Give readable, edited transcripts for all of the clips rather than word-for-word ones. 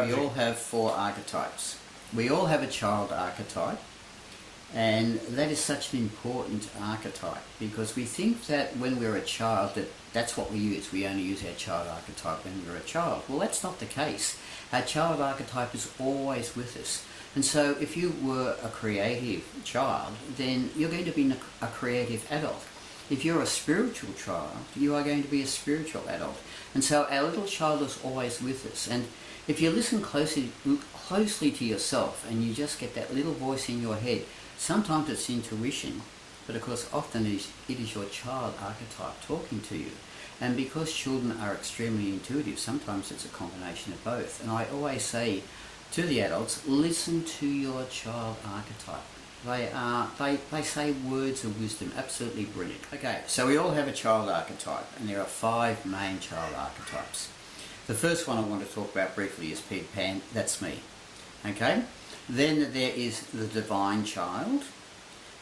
we all have 4 archetypes. We all have a child archetype, and that is such an important archetype because we think that when we're a child that's what we use. We only use our child archetype when we're a child. Well, that's not the case. Our child archetype is always with us. And so if you were a creative child, then you're going to be a creative adult. If you're a spiritual child, you are going to be a spiritual adult. And so our little child is always with us. And if you listen closely to yourself and you just get that little voice in your head, sometimes it's intuition, but of course often it is your child archetype talking to you. And because children are extremely intuitive, sometimes it's a combination of both. And I always say to the adults, listen to your child archetype. They say words of wisdom, absolutely brilliant. Okay, so we all have a child archetype, and there are 5 main child archetypes. The first one I want to talk about briefly is Peter Pan. That's me. Okay? Then there is the divine child,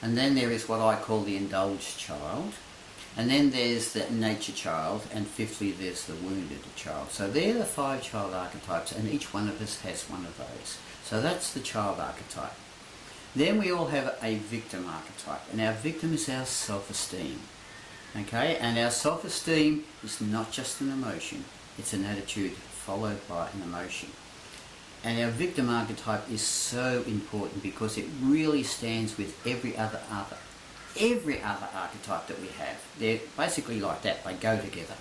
and then there is what I call the indulged child, and then there's the nature child, and fifthly there's the wounded child. So they're the 5 child archetypes, and each one of us has one of those. So that's the child archetype. Then we all have a victim archetype, and our victim is our self-esteem. Okay, and our self-esteem is not just an emotion, it's an attitude followed by an emotion. And our victim archetype is so important because it really stands with every other archetype that we have. They're basically like that, they go together.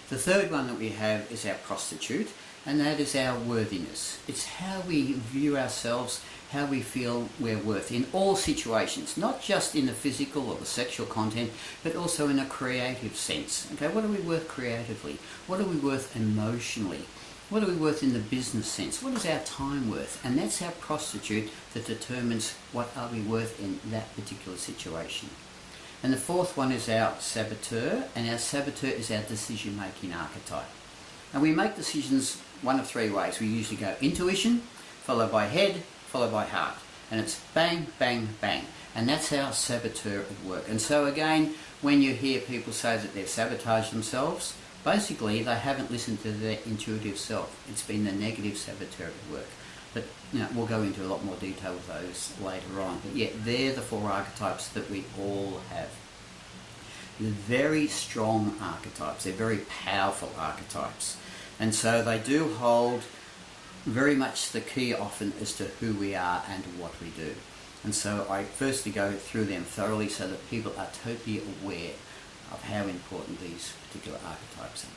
The third one that we have is our prostitute, and that is our worthiness. It's how we view ourselves, how we feel we're worth in all situations, not just in the physical or the sexual content, but also in a creative sense. Okay, what are we worth creatively? What are we worth emotionally? What are we worth in the business sense? What is our time worth? And that's our prostitute that determines what are we worth in that particular situation. And the fourth one is our saboteur, and our saboteur is our decision-making archetype. And we make decisions one of 3 ways. We usually go intuition, followed by head, followed by heart. And it's bang, bang, bang. And that's our saboteur at work. And so again, when you hear people say that they've sabotaged themselves, basically they haven't listened to their intuitive self. It's been the negative saboteur at work. But we'll go into a lot more detail with those later on. But yeah, they're the 4 archetypes that we all have. They're very strong archetypes. They're very powerful archetypes. And so they do hold very much the key often as to who we are and what we do. And so I firstly go through them thoroughly so that people are totally aware of how important these particular archetypes are.